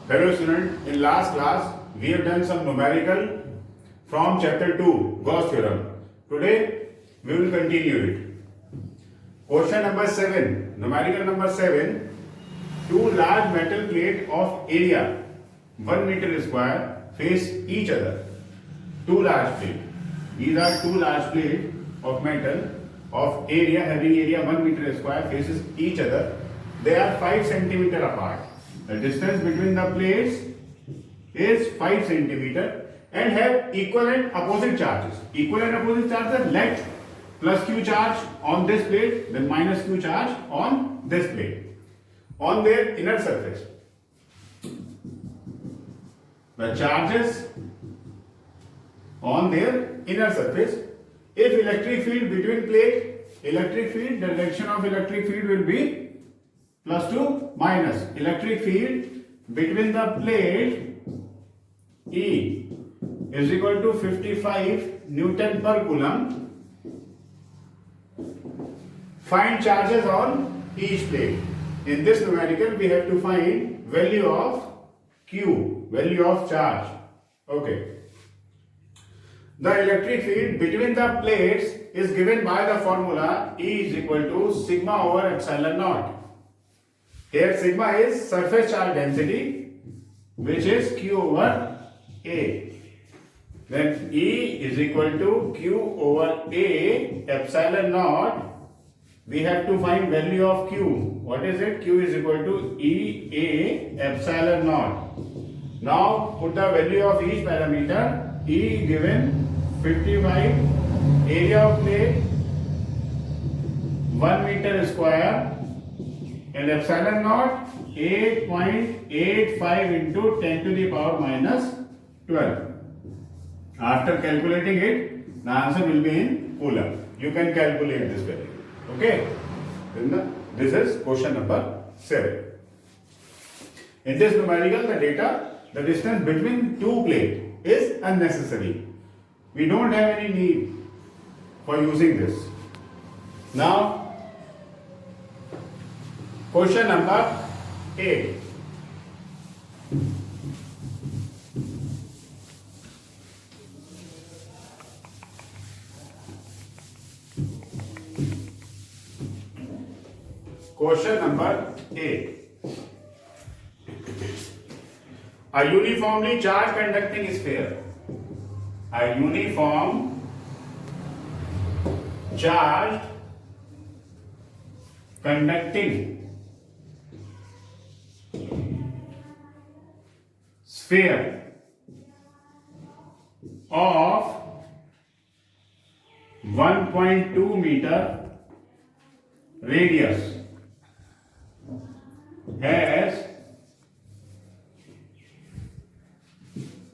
Hello student, in last class we have done some numerical from chapter 2 Gauss theorem. Today we will continue it. Question number 7, numerical number 7. Two large metal plate of area 1 meter square face each other. Two large plate. These are two large plate of metal of area having area 1 meter square faces each other. They are 5 centimeter apart. The distance between the plates is 5 centimeter and have equal and opposite charges. Equal and opposite charges, let plus q charge on this plate, then minus q charge on this plate, on their inner surface. The charges on their inner surface. If electric field between plate, electric field, the direction of electric field will be plus to minus. Electric field between the plate E is equal to 55 Newton per Coulomb. Find charges on each plate. In this numerical we have to find value of Q, value of charge. Okay. The electric field between the plates is given by the formula E is equal to sigma over epsilon naught. Here sigma is surface charge density, which is Q over A. Then E is equal to Q over A epsilon naught. We have to find value of Q. What is it? Q is equal to E A epsilon naught. Now put the value of each parameter. E given 55, area of plate 1 meter square, and epsilon naught 8.85 into 10 to the power minus 12. After calculating it, the answer will be in coulomb. You can calculate this value. Okay. This is question number 7. In this numerical, the data, the distance between two plates is unnecessary. We don't have any need for using this. Now, question number 8. Question number 8. A uniformly charged conducting sphere. A uniform charged conducting sphere of 1.2 meter radius has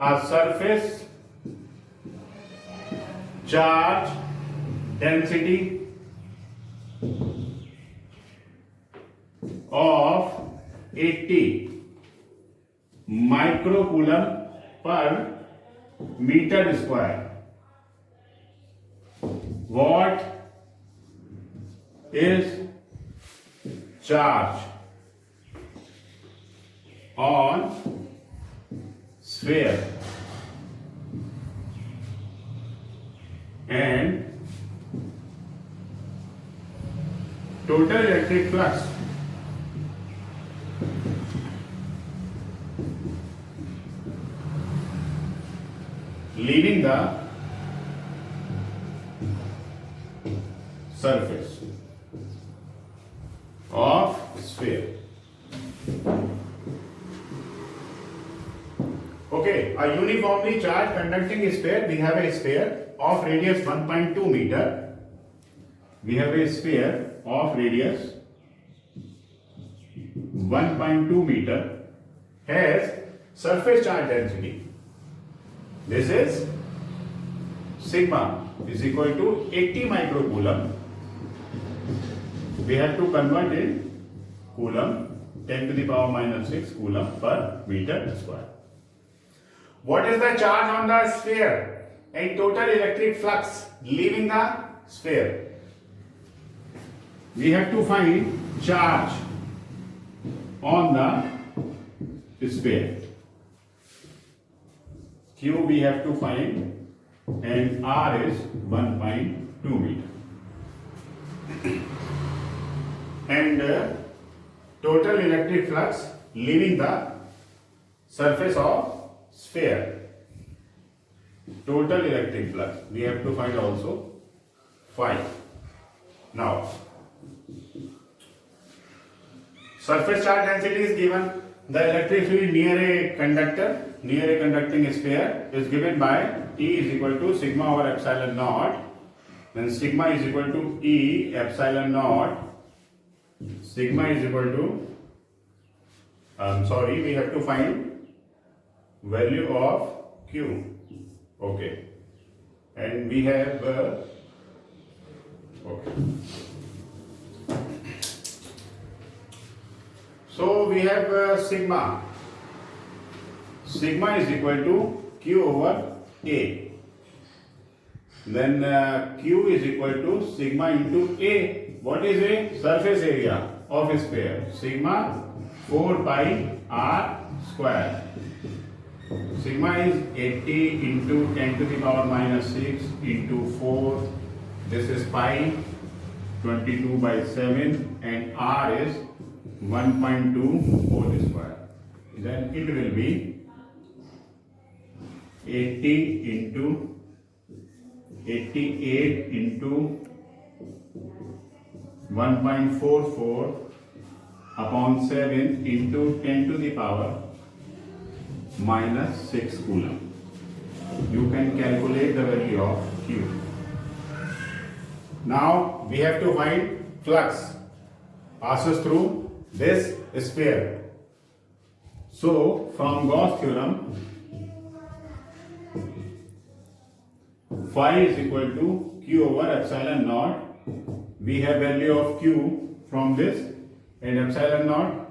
a surface charge density of 80 microcoulomb per meter square. What is charge on sphere and total electric flux leaving the surface of sphere. Okay, a uniformly charged conducting sphere. We have a sphere of radius 1.2 meter. We have a sphere of radius 1.2 meter has surface charge density. This is sigma is equal to 80 microcoulomb. We have to convert in coulomb, 10 to the power minus 6 coulomb per meter square. What is the charge on the sphere and total electric flux leaving the sphere? We have to find charge on the sphere. Q we have to find, and R is 1.2 meter. And total electric flux leaving the surface of sphere. Total electric flux we have to find also phi. Now, surface charge density is given. The electric field near a conductor, near a conducting sphere, is given by E is equal to sigma over epsilon naught. Then sigma is equal to E epsilon naught. Sigma is equal to, we have to find value of Q. Okay. And we have, okay. So we have sigma. Sigma is equal to Q over A. Then Q is equal to sigma into A. What is A? Surface area of a sphere. Sigma 4 pi R square. Sigma is 80 into 10 to the power minus 6 into 4. This is pi 22 by 7, and R is 1.2 whole square. Then it will be 80 into 88 into 1.44 upon 7 into 10 to the power minus 6 coulomb. You can calculate the value of Q. Now we have to find flux passes through this sphere. So from Gauss theorem, phi is equal to Q over epsilon naught. We have value of Q from this, and epsilon naught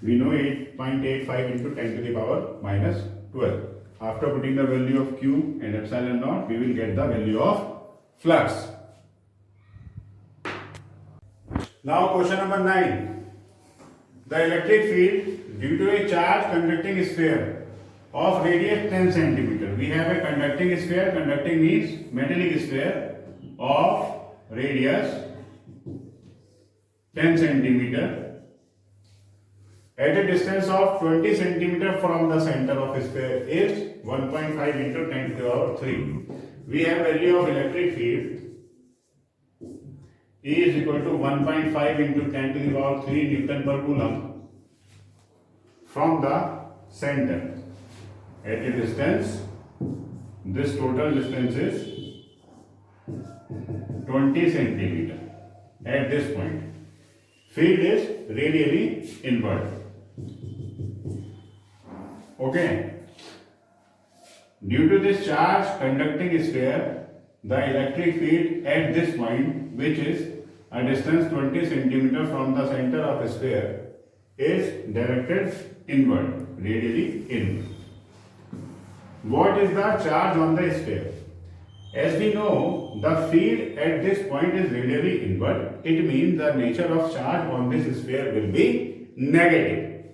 we know 8.85 into 10 to the power minus 12. After putting the value of Q and epsilon naught, we will get the value of flux. Now question number 9. The electric field due to a charge conducting sphere of radius 10 centimeter. We have a conducting sphere. Conducting means metallic sphere of radius 10 centimeter at a distance of 20 centimeter from the center of a sphere is 1.5 into 10 to the power 3. We have value of electric field. E is equal to 1.5 into 10 to the power 3 Newton per Coulomb from the center at a distance. This total distance is 20 centimeter at this point. Field is radially inward. Okay. Due to this charge conducting sphere, the electric field at this point, which is a distance 20 centimeter from the center of a sphere, is directed inward, radially inward. What is the charge on the sphere? As we know, the field at this point is radially inward. It means the nature of charge on this sphere will be negative.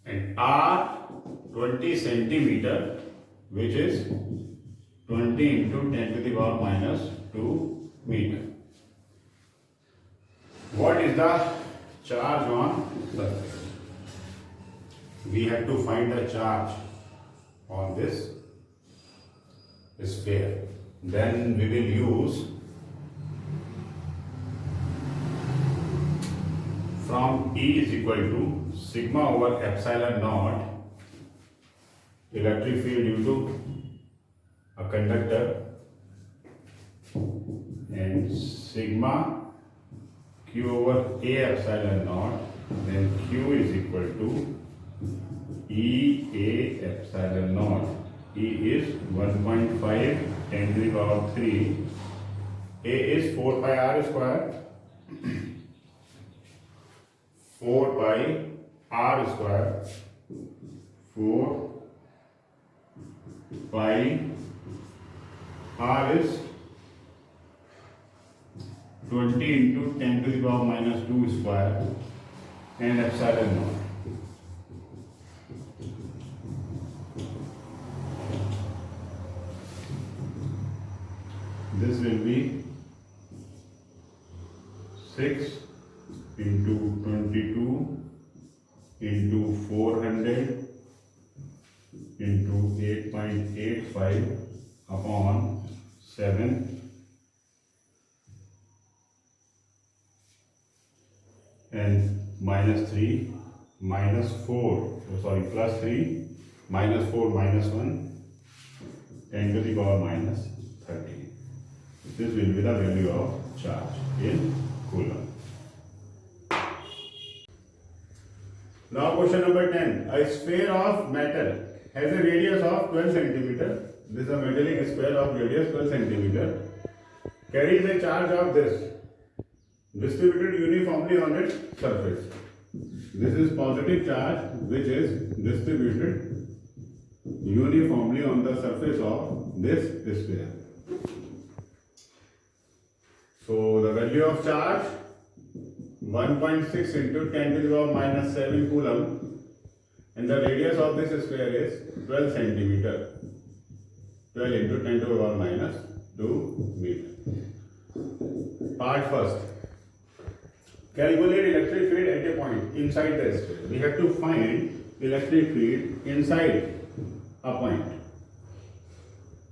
And R 20 centimeter, which is 20 into 10 to the power minus 2 meter. What is the charge on surface? We have to find the charge on this sphere. Then we will use from E is equal to sigma over epsilon naught electric field due to a conductor, and sigma Q over A epsilon naught, then Q is equal to E A epsilon naught. E is 1.5 10 to the power 3. A is 4 pi r square. 4 pi r square. 4 pi r is 20 into 10 to the power minus 2 square. and epsilon naught. This will be 6 into 22 into 400 into 8.85 upon 7 and minus 3 minus 4 plus 3 minus 4 minus 1 10 to the power minus 30. This will be the value of charge in coulomb. Now question number 10. A sphere of metal has a radius of 12 centimeter. This is a metallic sphere of radius 12 centimeter. Carries a charge of this distributed uniformly on its surface. This is positive charge which is distributed uniformly on the surface of this sphere. So the value of charge 1.6 into 10 to the power minus 7 coulomb, and the radius of this sphere is 12 centimeter. 12 into 10 to the power minus 2 meter. Part first. Calculate electric field at a point inside the sphere. We have to find electric field inside a point,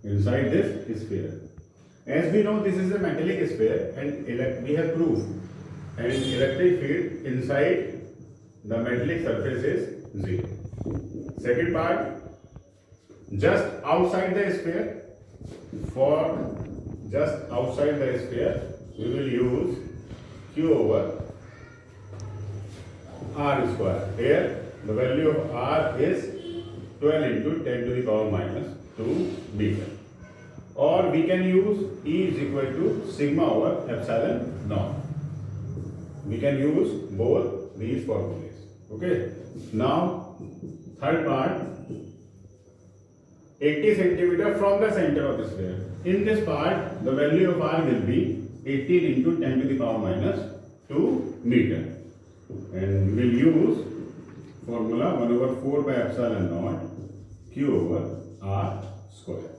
inside this sphere. As we know, this is a metallic sphere, and we have proved an electric field inside the metallic surface is 0. Second part, just outside the sphere, for just outside the sphere, we will use Q over R square. Here, the value of R is 12 into 10 to the power minus 2 meter. Or we can use E is equal to sigma over epsilon naught. We can use both these formulas. Okay. Now, third part, 80 centimeter from the center of the sphere. In this part, the value of R will be 18 into 10 to the power minus 2 meter. And we will use formula 1 over 4 by epsilon naught Q over R square.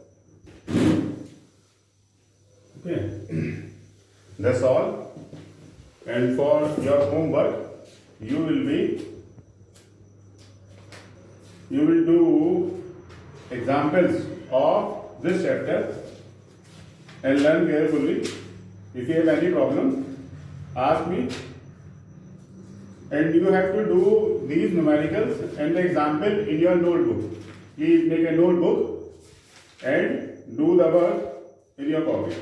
Okay. That's all. And for your homework, you will do examples of this chapter and learn carefully. If you have any problem, ask me. And you have to do these numericals and the example in your notebook. Please make a notebook and do the work in your copy.